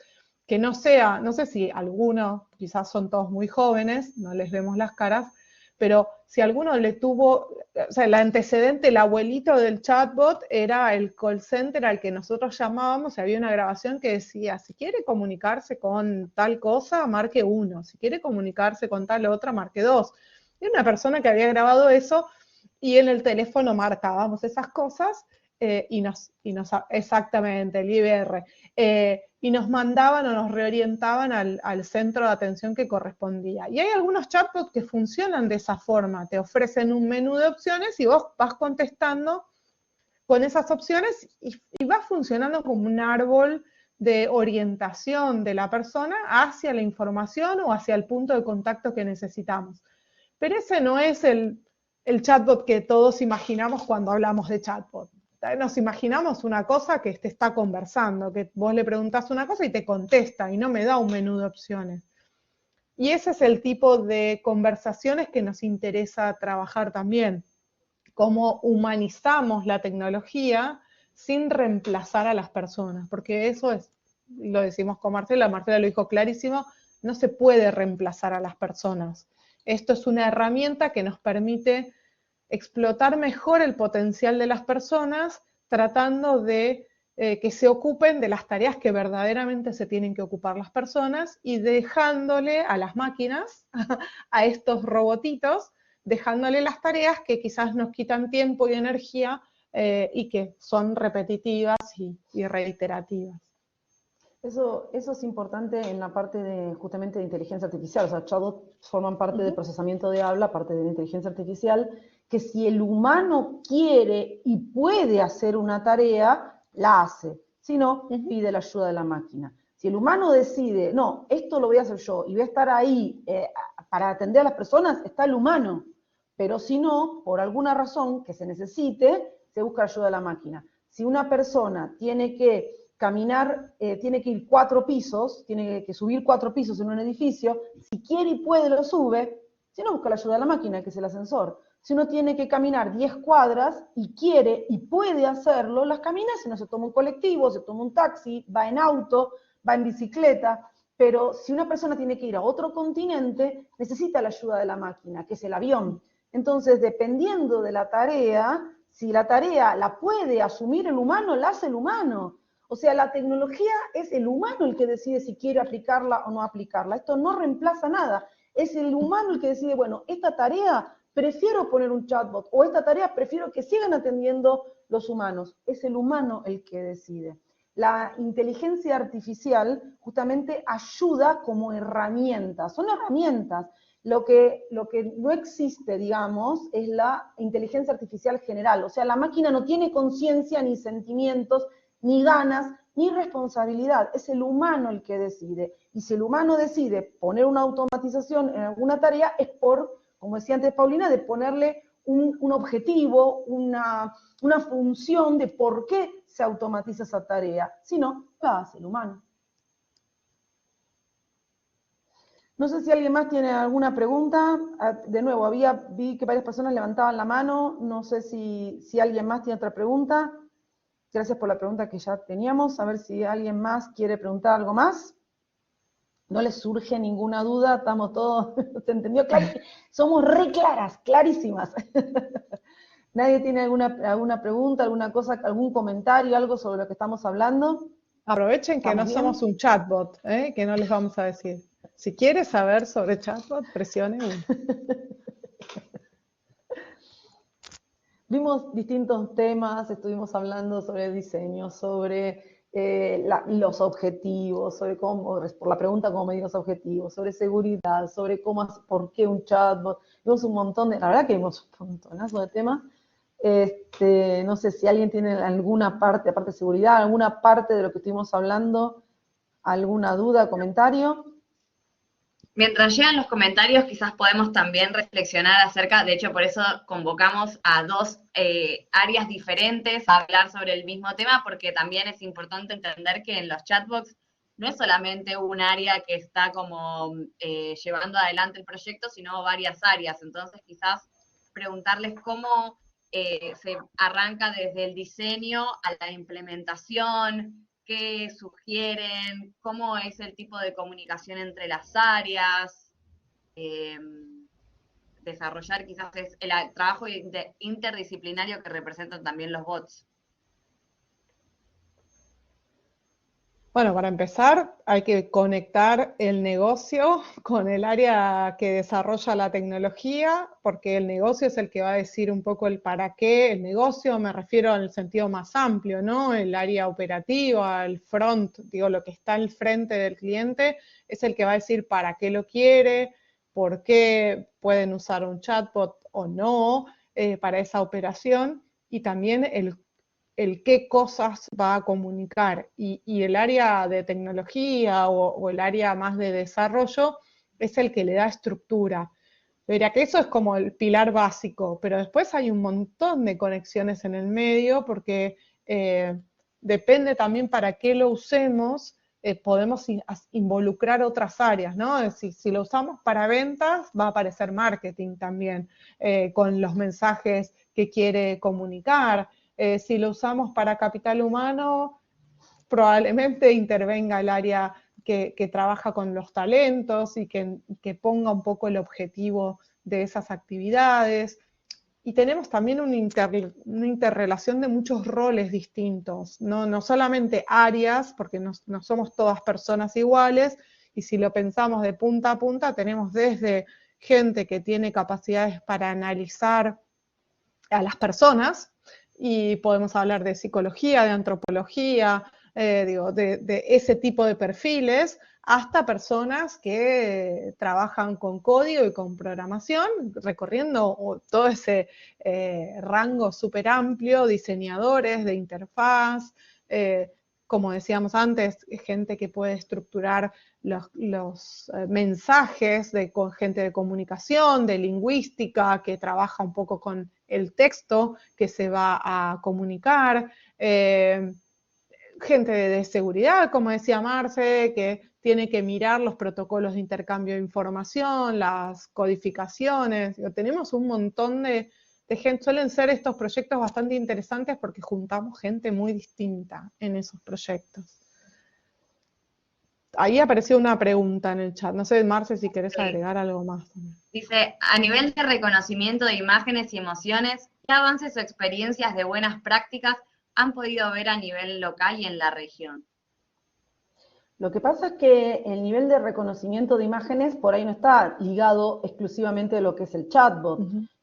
Que no sea, no sé si algunos, quizás son todos muy jóvenes, no les vemos las caras, pero si alguno le tuvo, o sea, el antecedente, el abuelito del chatbot era el call center al que nosotros llamábamos, y había una grabación que decía, si quiere comunicarse con tal cosa, marque 1, si quiere comunicarse con tal otra, marque 2. Era una persona que había grabado eso y en el teléfono marcábamos esas cosas exactamente, el IBR, y nos mandaban o nos reorientaban al centro de atención que correspondía. Y hay algunos chatbots que funcionan de esa forma, te ofrecen un menú de opciones y vos vas contestando con esas opciones y va funcionando como un árbol de orientación de la persona hacia la información o hacia el punto de contacto que necesitamos. Pero ese no es el chatbot que todos imaginamos cuando hablamos de chatbot. Nos imaginamos una cosa que te está conversando, que vos le preguntás una cosa y te contesta y no me da un menú de opciones. Y ese es el tipo de conversaciones que nos interesa trabajar también. Cómo humanizamos la tecnología sin reemplazar a las personas, porque eso es, lo decimos con Marcela lo dijo clarísimo, no se puede reemplazar a las personas. Esto es una herramienta que nos permite explotar mejor el potencial de las personas, tratando de que se ocupen de las tareas que verdaderamente se tienen que ocupar las personas y dejándole a las máquinas, a estos robotitos, dejándole las tareas que quizás nos quitan tiempo y energía y que son repetitivas y reiterativas. Eso es importante en la parte de justamente de inteligencia artificial. O sea, chatbots forman parte del procesamiento de habla, parte de la inteligencia artificial, que si el humano quiere y puede hacer una tarea, la hace. Si no, pide la ayuda de la máquina. Si el humano decide, no, esto lo voy a hacer yo y voy a estar ahí para atender a las personas, está el humano. Pero si no, por alguna razón que se necesite, se busca ayuda de la máquina. Si una persona tiene que caminar, tiene que ir 4 pisos, tiene que subir 4 pisos en un edificio, si quiere y puede lo sube, si no busca la ayuda de la máquina, que es el ascensor. Si uno tiene que caminar 10 cuadras y quiere y puede hacerlo, las camina, si no se toma un colectivo, se toma un taxi, va en auto, va en bicicleta, pero si una persona tiene que ir a otro continente, necesita la ayuda de la máquina, que es el avión. Entonces, dependiendo de la tarea, si la tarea la puede asumir el humano, la hace el humano. O sea, la tecnología es el humano el que decide si quiere aplicarla o no aplicarla. Esto no reemplaza nada. Es el humano el que decide, bueno, esta tarea prefiero poner un chatbot o esta tarea prefiero que sigan atendiendo los humanos. Es el humano el que decide. La inteligencia artificial justamente ayuda como herramienta. Son herramientas. Lo que no existe, digamos, es la inteligencia artificial general. O sea, la máquina no tiene conciencia ni sentimientos, ni ganas, ni responsabilidad. Es el humano el que decide. Y si el humano decide poner una automatización en alguna tarea, es por, como decía antes Paulina, de ponerle un objetivo, una función de por qué se automatiza esa tarea. Si no, la hace el humano. No sé si alguien más tiene alguna pregunta. De nuevo, vi que varias personas levantaban la mano. No sé si alguien más tiene otra pregunta. Gracias por la pregunta que ya teníamos. A ver si alguien más quiere preguntar algo más. No les surge ninguna duda. Estamos todos, ¿se entendió? Somos re claras, clarísimas. ¿Nadie tiene alguna pregunta, alguna cosa, algún comentario, algo sobre lo que estamos hablando? Aprovechen que no somos un chatbot, que no les vamos a decir. Si quieres saber sobre chatbot, presione 1. Vimos distintos temas, estuvimos hablando sobre diseño, sobre los objetivos, sobre cómo, por la pregunta cómo medir los objetivos, sobre seguridad, sobre por qué un chatbot. Vimos un montón la verdad que vimos un montonazo de temas. No sé si alguien tiene alguna parte, aparte de seguridad, alguna parte de lo que estuvimos hablando, alguna duda, comentario. Mientras llegan los comentarios, quizás podemos también reflexionar acerca, de hecho por eso convocamos a 2 áreas diferentes a hablar sobre el mismo tema, porque también es importante entender que en los chatbots no es solamente un área que está como llevando adelante el proyecto, sino varias áreas. Entonces quizás preguntarles cómo se arranca desde el diseño a la implementación, qué sugieren, cómo es el tipo de comunicación entre las áreas, desarrollar quizás es el trabajo interdisciplinario que representan también los bots. Bueno, para empezar, hay que conectar el negocio con el área que desarrolla la tecnología, porque el negocio es el que va a decir un poco el para qué. El negocio me refiero al sentido más amplio, ¿no? El área operativa, el front, digo, lo que está al frente del cliente, es el que va a decir para qué lo quiere, por qué pueden usar un chatbot o no para esa operación, y también el qué cosas va a comunicar. Y el área de tecnología o el área más de desarrollo es el que le da estructura. Yo diría que eso es como el pilar básico, pero después hay un montón de conexiones en el medio porque depende también para qué lo usemos, podemos involucrar otras áreas, ¿no? Si lo usamos para ventas, va a aparecer marketing también, con los mensajes que quiere comunicar. Si lo usamos para capital humano, probablemente intervenga el área que trabaja con los talentos y que ponga un poco el objetivo de esas actividades. Y tenemos también una interrelación de muchos roles distintos, no solamente áreas, porque no somos todas personas iguales, y si lo pensamos de punta a punta, tenemos desde gente que tiene capacidades para analizar a las personas, y podemos hablar de psicología, de antropología, de ese tipo de perfiles, hasta personas que trabajan con código y con programación, recorriendo todo ese rango súper amplio, diseñadores de interfaz, como decíamos antes, gente que puede estructurar los mensajes, con gente de comunicación, de lingüística, que trabaja un poco con el texto que se va a comunicar, gente de seguridad, como decía Marce, que tiene que mirar los protocolos de intercambio de información, las codificaciones. Tenemos un montón de gente. Suelen ser estos proyectos bastante interesantes porque juntamos gente muy distinta en esos proyectos. Ahí apareció una pregunta en el chat. No sé, Marce, si querés agregar algo más. Dice, a nivel de reconocimiento de imágenes y emociones, ¿qué avances o experiencias de buenas prácticas han podido ver a nivel local y en la región? Lo que pasa es que el nivel de reconocimiento de imágenes por ahí no está ligado exclusivamente a lo que es el chatbot.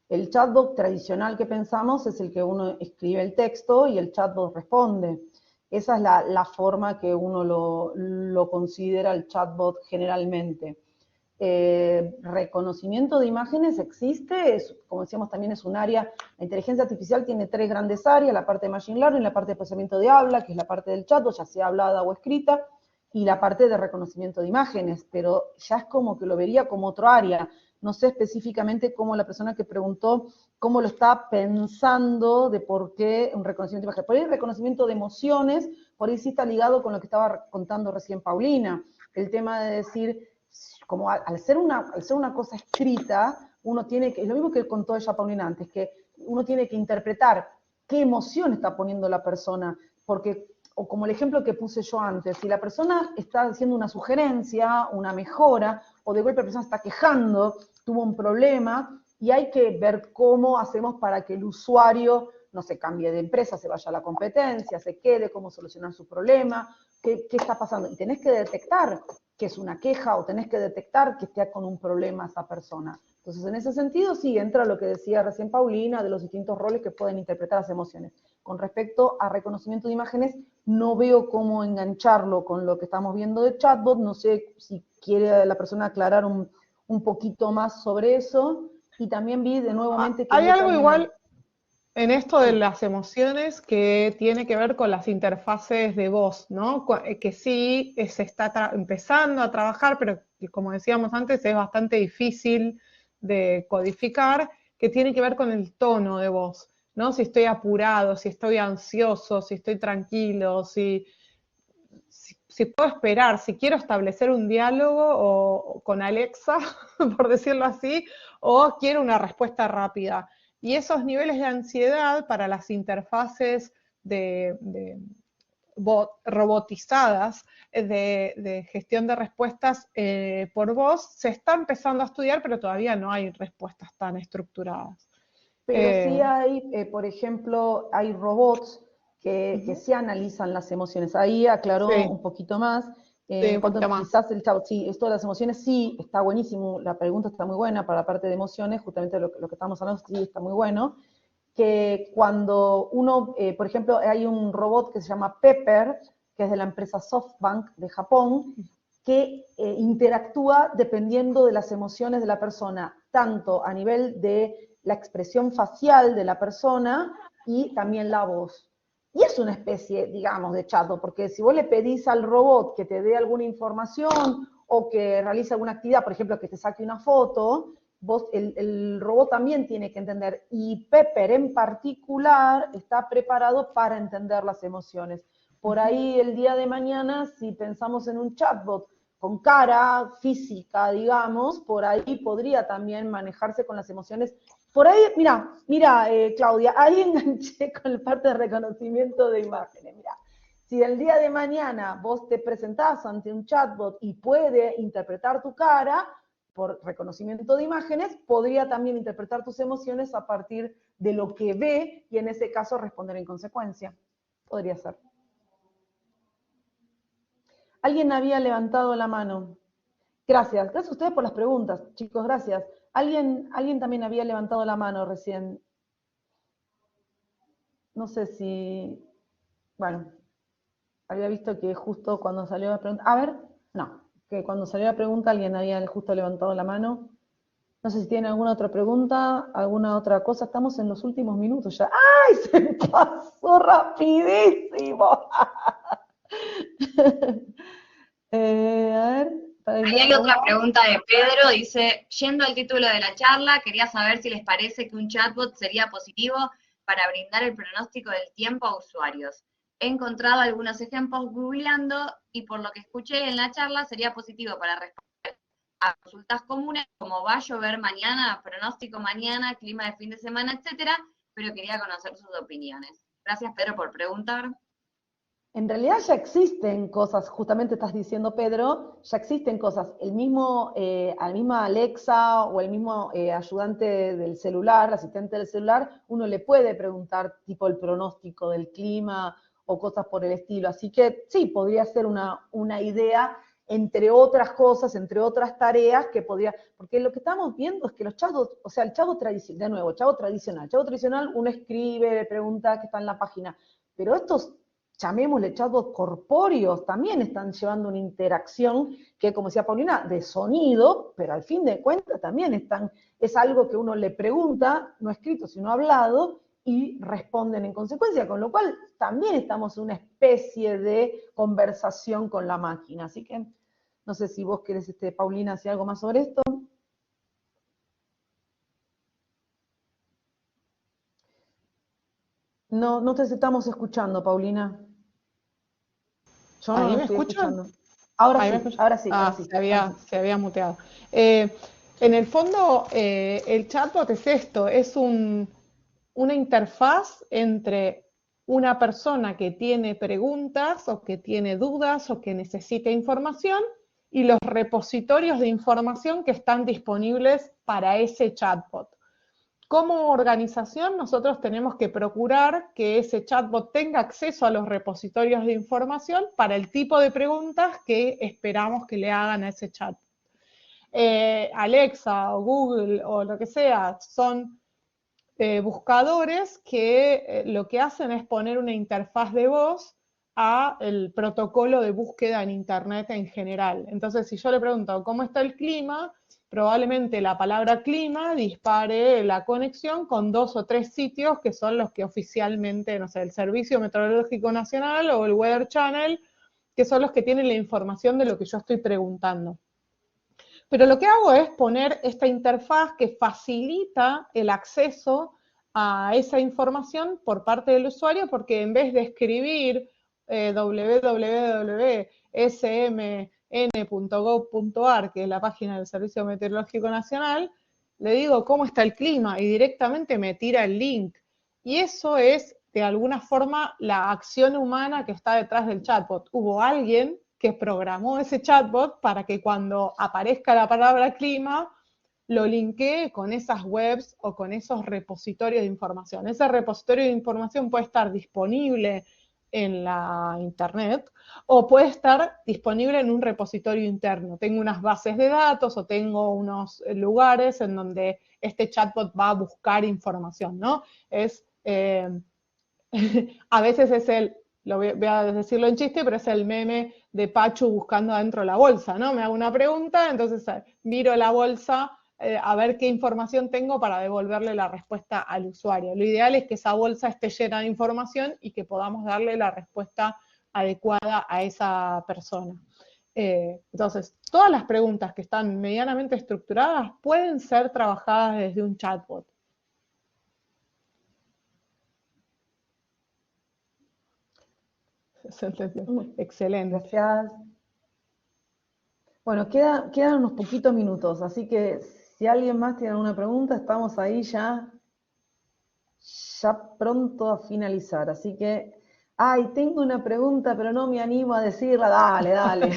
El chatbot tradicional que pensamos es el que uno escribe el texto y el chatbot responde. Esa es la forma que uno lo considera el chatbot generalmente. Reconocimiento de imágenes existe, como decíamos también es un área, la inteligencia artificial tiene 3 grandes áreas, la parte de machine learning, la parte de procesamiento de habla, que es la parte del chatbot, ya sea hablada o escrita, y la parte de reconocimiento de imágenes, pero ya es como que lo vería como otro área. No sé específicamente cómo la persona que preguntó, cómo lo está pensando de por qué un reconocimiento de imágenes. Por ahí el reconocimiento de emociones, por ahí sí está ligado con lo que estaba contando recién Paulina, el tema de decir, como al ser una cosa escrita, uno tiene que, es lo mismo que contó ella Paulina antes, que uno tiene que interpretar qué emoción está poniendo la persona, porque o como el ejemplo que puse yo antes, si la persona está haciendo una sugerencia, una mejora, o de golpe la persona está quejando, tuvo un problema, y hay que ver cómo hacemos para que el usuario no se cambie de empresa, se vaya a la competencia, se quede, cómo solucionar su problema, qué está pasando. Y tenés que detectar que es una queja, o tenés que detectar que está con un problema esa persona. Entonces, en ese sentido, sí, entra lo que decía recién Paulina, de los distintos roles que pueden interpretar las emociones. Con respecto a reconocimiento de imágenes, no veo cómo engancharlo con lo que estamos viendo de chatbot, no sé si quiere la persona aclarar un poquito más sobre eso, y también vi de nuevamente que... Hay algo igual en esto de las emociones que tiene que ver con las interfaces de voz, ¿no? Que sí se está empezando a trabajar, pero que, como decíamos antes, es bastante difícil de codificar, que tiene que ver con el tono de voz, ¿no? Si estoy apurado, si estoy ansioso, si estoy tranquilo, si puedo esperar, si quiero establecer un diálogo con Alexa, por decirlo así, o quiero una respuesta rápida. Y esos niveles de ansiedad para las interfaces de robotizadas de gestión de respuestas por voz se está empezando a estudiar, pero todavía no hay respuestas tan estructuradas. Pero sí hay, por ejemplo, hay robots que sí analizan las emociones. Ahí aclaró Sí. un poquito más. Sí, un poquito más. Quizás el chatbot, sí, esto de las emociones sí, está buenísimo, la pregunta está muy buena para la parte de emociones, justamente lo que estamos hablando sí está muy bueno, que cuando uno, por ejemplo, hay un robot que se llama Pepper, que es de la empresa SoftBank de Japón, que interactúa dependiendo de las emociones de la persona, tanto a nivel de la expresión facial de la persona y también la voz. Y es una especie, digamos, de chatbot, porque si vos le pedís al robot que te dé alguna información o que realice alguna actividad, por ejemplo, que te saque una foto, vos, el robot también tiene que entender. Y Pepper en particular está preparado para entender las emociones. Por ahí el día de mañana, si pensamos en un chatbot con cara física, digamos, por ahí podría también manejarse con las emociones. Por ahí, mira, Claudia, ahí enganché con la parte de reconocimiento de imágenes. Mira, si el día de mañana vos te presentás ante un chatbot y puede interpretar tu cara por reconocimiento de imágenes, podría también interpretar tus emociones a partir de lo que ve y en ese caso responder en consecuencia. Podría ser. Alguien había levantado la mano. Gracias. Gracias a ustedes por las preguntas, chicos, gracias. Alguien también había levantado la mano recién. No sé si... Bueno, había visto que justo cuando salió la pregunta... A ver, no, que cuando salió la pregunta alguien había justo levantado la mano. No sé si tienen alguna otra pregunta, alguna otra cosa. Estamos en los últimos minutos ya. ¡Ay, se pasó rapidísimo! A ver... Ahí hay otra pregunta de Pedro, dice, yendo al título de la charla, quería saber si les parece que un chatbot sería positivo para brindar el pronóstico del tiempo a usuarios. He encontrado algunos ejemplos googleando y por lo que escuché en la charla sería positivo para responder a consultas comunes como va a llover mañana, pronóstico mañana, clima de fin de semana, etcétera, pero quería conocer sus opiniones. Gracias, Pedro, por preguntar. En realidad ya existen cosas, justamente estás diciendo, Pedro, ya existen cosas. Al mismo Alexa o el mismo ayudante del celular, asistente del celular, uno le puede preguntar tipo el pronóstico del clima o cosas por el estilo. Así que sí, podría ser una idea, entre otras cosas, entre otras tareas que podría, porque lo que estamos viendo es que los chatbots, o sea, el chatbot tradicional, de nuevo, chatbot tradicional, uno escribe, le pregunta que está en la página, pero estos llamémosle chatbots corpóreos, también están llevando una interacción que, como decía Paulina, de sonido, pero al fin de cuentas también es algo que uno le pregunta, no escrito, sino hablado, y responden en consecuencia, con lo cual también estamos en una especie de conversación con la máquina. Así que, no sé si vos querés, Paulina, decir algo más sobre esto. No te estamos escuchando, Paulina. Yo no ¿Ahí lo me estoy escuchan? escuchando. Ahora ¿Ahí sí, me escuchan? ahora sí, ahora sí. Se había muteado. En el fondo, el chatbot es esto, es una interfaz entre una persona que tiene preguntas o que tiene dudas o que necesita información y los repositorios de información que están disponibles para ese chatbot. Como organización, nosotros tenemos que procurar que ese chatbot tenga acceso a los repositorios de información para el tipo de preguntas que esperamos que le hagan a ese chat. Alexa o Google o lo que sea son buscadores que lo que hacen es poner una interfaz de voz a el protocolo de búsqueda en Internet en general. Entonces, si yo le pregunto cómo está el clima, probablemente la palabra clima dispare la conexión con 2 o 3 sitios que son los que oficialmente, no sé, el Servicio Meteorológico Nacional o el Weather Channel, que son los que tienen la información de lo que yo estoy preguntando. Pero lo que hago es poner esta interfaz que facilita el acceso a esa información por parte del usuario, porque en vez de escribir www.smn.gov.ar, que es la página del Servicio Meteorológico Nacional, le digo cómo está el clima y directamente me tira el link. Y eso es, de alguna forma, la acción humana que está detrás del chatbot. Hubo alguien que programó ese chatbot para que cuando aparezca la palabra clima, lo linkee con esas webs o con esos repositorios de información. Ese repositorio de información puede estar disponible en la internet o puede estar disponible en un repositorio interno. Tengo unas bases de datos o tengo unos lugares en donde este chatbot va a buscar información, ¿no? A veces es lo voy a decirlo en chiste, pero es el meme de Pachu buscando adentro de la bolsa, ¿no? Me hago una pregunta, entonces miro la bolsa a ver qué información tengo para devolverle la respuesta al usuario. Lo ideal es que esa bolsa esté llena de información y que podamos darle la respuesta adecuada a esa persona. Entonces, todas las preguntas que están medianamente estructuradas pueden ser trabajadas desde un chatbot. Excelente. Gracias. Bueno, quedan unos poquitos minutos, así que si alguien más tiene alguna pregunta, estamos ahí ya pronto a finalizar. Así que, ay, tengo una pregunta, pero no me animo a decirla. Dale, dale.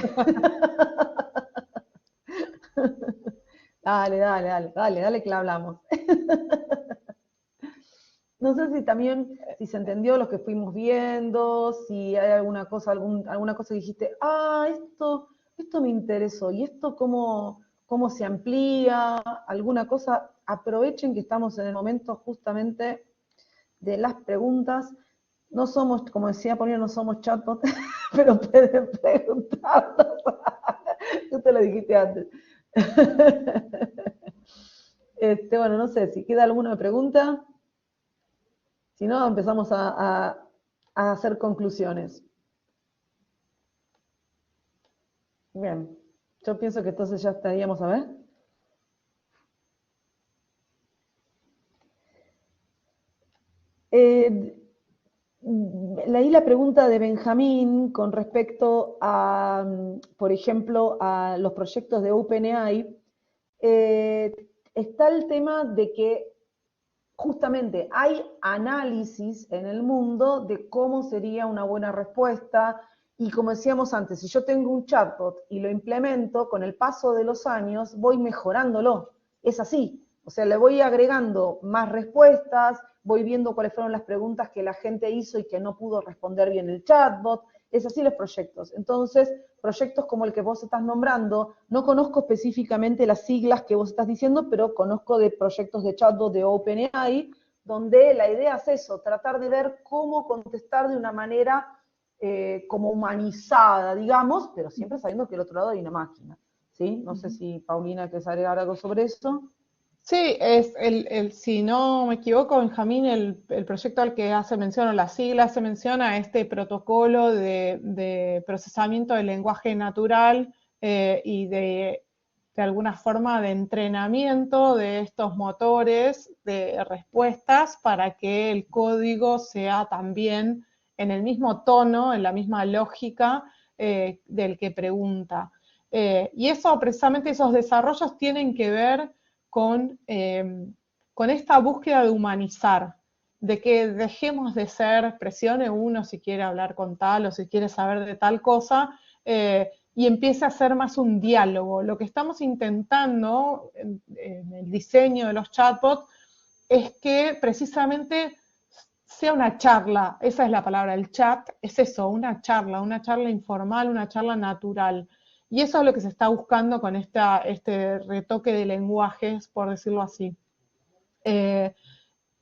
Dale, que la hablamos. No sé si también, si se entendió lo que fuimos viendo, si hay alguna cosa que dijiste, esto me interesó, y esto cómo se amplía, alguna cosa, aprovechen que estamos en el momento justamente de las preguntas. No somos, como decía Paulina, no somos chatbot, pero pueden preguntarnos. Tú te lo dijiste antes. Bueno, no sé, si queda alguna pregunta. Si no, empezamos a hacer conclusiones. Bien, yo pienso que entonces ya estaríamos a ver. Leí la pregunta de Benjamín con respecto a, por ejemplo, a los proyectos de OpenAI. Está el tema de que justamente hay análisis en el mundo de cómo sería una buena respuesta, y como decíamos antes, si yo tengo un chatbot y lo implemento, con el paso de los años voy mejorándolo. Es así. O sea, le voy agregando más respuestas, voy viendo cuáles fueron las preguntas que la gente hizo y que no pudo responder bien el chatbot. Es así los proyectos. Entonces, proyectos como el que vos estás nombrando, no conozco específicamente las siglas que vos estás diciendo, pero conozco de proyectos de chatbot de OpenAI, donde la idea es eso, tratar de ver cómo contestar de una manera como humanizada, digamos, pero siempre sabiendo que al otro lado hay una máquina. ¿Sí? No sé si Paulina quieres agregar algo sobre eso. Sí, si no me equivoco, Benjamín, el proyecto al que hace mención, o la sigla hace mención a este protocolo de procesamiento del lenguaje natural y de alguna forma de entrenamiento de estos motores de respuestas para que el código sea también en el mismo tono, en la misma lógica del que pregunta. Y eso, precisamente, esos desarrollos tienen que ver con esta búsqueda de humanizar, de que dejemos de ser presione uno si quiere hablar con tal o si quiere saber de tal cosa, y empiece a ser más un diálogo. Lo que estamos intentando en el diseño de los chatbots es que precisamente sea una charla, esa es la palabra, el chat es eso, una charla informal, una charla natural. Y eso es lo que se está buscando con este retoque de lenguajes, por decirlo así.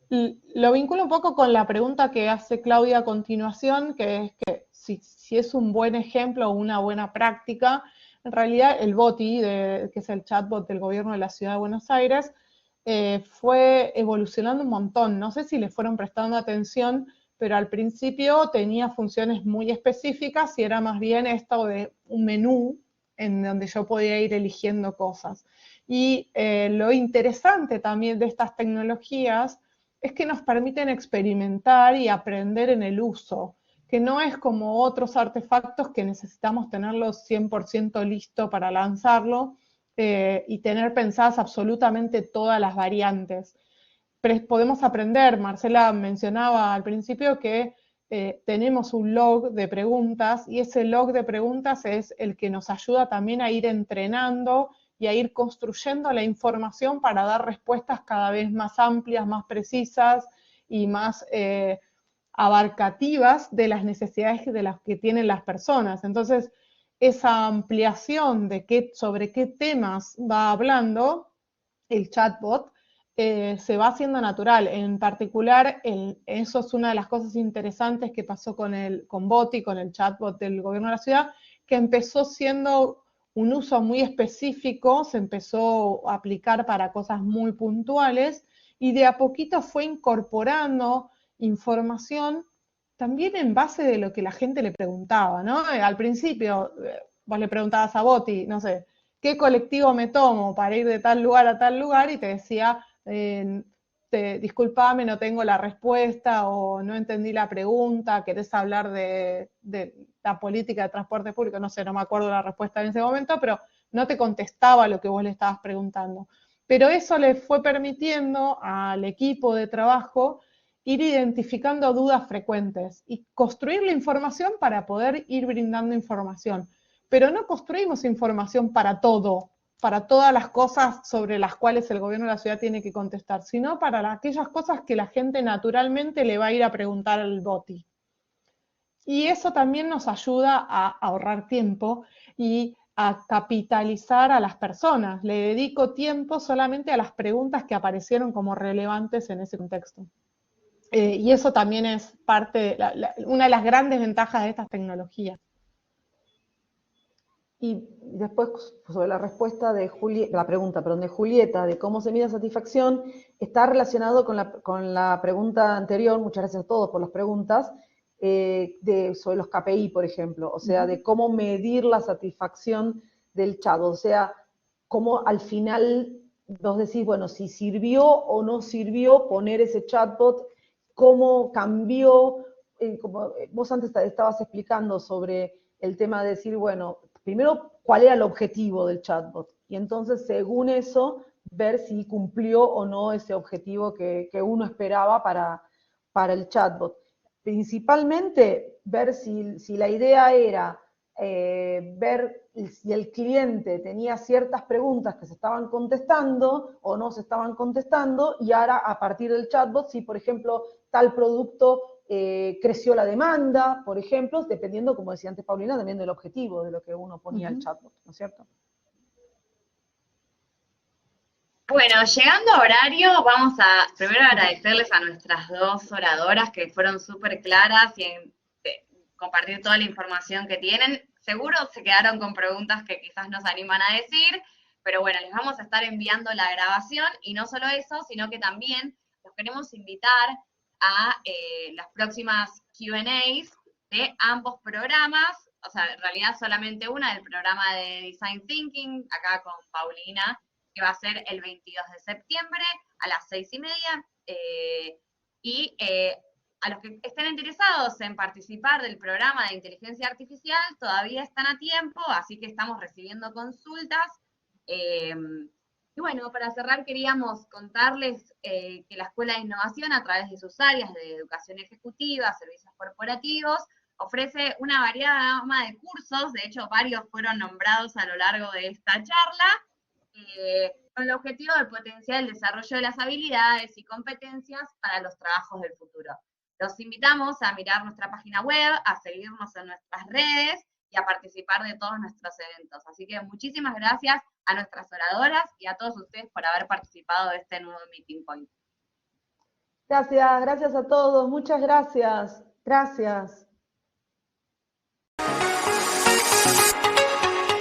Lo vinculo un poco con la pregunta que hace Claudia a continuación, que es que si es un buen ejemplo o una buena práctica. En realidad el BOTI, que es el chatbot del gobierno de la Ciudad de Buenos Aires, fue evolucionando un montón. No sé si le fueron prestando atención, pero al principio tenía funciones muy específicas y era más bien esto de un menú en donde yo podía ir eligiendo cosas. Y lo interesante también de estas tecnologías es que nos permiten experimentar y aprender en el uso, que no es como otros artefactos que necesitamos tenerlos 100% listo para lanzarlo. y tener pensadas absolutamente todas las variantes. Podemos aprender, Marcela mencionaba al principio que tenemos un log de preguntas y ese log de preguntas es el que nos ayuda también a ir entrenando y a ir construyendo la información para dar respuestas cada vez más amplias, más precisas y más abarcativas de las necesidades de las que tienen las personas. Entonces, esa ampliación de sobre qué temas va hablando el chatbot se va haciendo natural. En particular, eso es una de las cosas interesantes que pasó con Boti, con el chatbot del gobierno de la ciudad, que empezó siendo un uso muy específico, se empezó a aplicar para cosas muy puntuales y de a poquito fue incorporando información también en base de lo que la gente le preguntaba, ¿no? Al principio, vos le preguntabas a Boti, no sé, ¿qué colectivo me tomo para ir de tal lugar a tal lugar? Y te decía, disculpame, no tengo la respuesta o no entendí la pregunta, querés hablar de la política de transporte público, no sé, no me acuerdo la respuesta en ese momento, pero no te contestaba lo que vos le estabas preguntando. Pero eso le fue permitiendo al equipo de trabajo ir identificando dudas frecuentes y construir la información para poder ir brindando información. Pero no construimos información para todo, para todas las cosas sobre las cuales el gobierno de la ciudad tiene que contestar, sino para aquellas cosas que la gente naturalmente le va a ir a preguntar al BOTI. Y eso también nos ayuda a ahorrar tiempo y a capitalizar a las personas. Le dedico tiempo solamente a las preguntas que aparecieron como relevantes en ese contexto. Y eso también es una de las grandes ventajas de estas tecnologías. Y después, sobre la respuesta de la pregunta, de Julieta, de cómo se mide satisfacción, está relacionado con la pregunta anterior, muchas gracias a todos por las preguntas, sobre los KPI, por ejemplo, o sea, de cómo medir la satisfacción del chat, o sea, cómo al final vos decís, bueno, si sirvió o no sirvió poner ese chatbot, cómo cambió, como vos antes estabas explicando sobre el tema de decir, bueno, primero, cuál era el objetivo del chatbot. Y entonces, según eso, ver si cumplió o no ese objetivo que uno esperaba para el chatbot. Principalmente, ver si la idea era ver si el cliente tenía ciertas preguntas que se estaban contestando o no se estaban contestando, y ahora, a partir del chatbot, si, por ejemplo, tal producto creció la demanda, por ejemplo, dependiendo, como decía antes Paulina, también del objetivo de lo que uno ponía al chatbot, ¿no es cierto? Bueno, llegando a horario, vamos a primero agradecerles a nuestras dos oradoras que fueron súper claras y en compartir toda la información que tienen. Seguro se quedaron con preguntas que quizás nos animan a decir, pero bueno, les vamos a estar enviando la grabación y no solo eso, sino que también los queremos invitar a las próximas Q&As de ambos programas, o sea, en realidad solamente una del programa de Design Thinking, acá con Paulina, que va a ser el 22 de septiembre a las 6:30, y a los que estén interesados en participar del programa de inteligencia artificial, todavía están a tiempo, así que estamos recibiendo consultas. Y bueno, para cerrar queríamos contarles que la Escuela de Innovación, a través de sus áreas de educación ejecutiva, servicios corporativos, ofrece una variada gama de cursos, de hecho varios fueron nombrados a lo largo de esta charla, con el objetivo de potenciar el desarrollo de las habilidades y competencias para los trabajos del futuro. Los invitamos a mirar nuestra página web, a seguirnos en nuestras redes y a participar de todos nuestros eventos. Así que muchísimas gracias a nuestras oradoras y a todos ustedes por haber participado de este nuevo Meeting Point. Gracias a todos, muchas gracias. Gracias.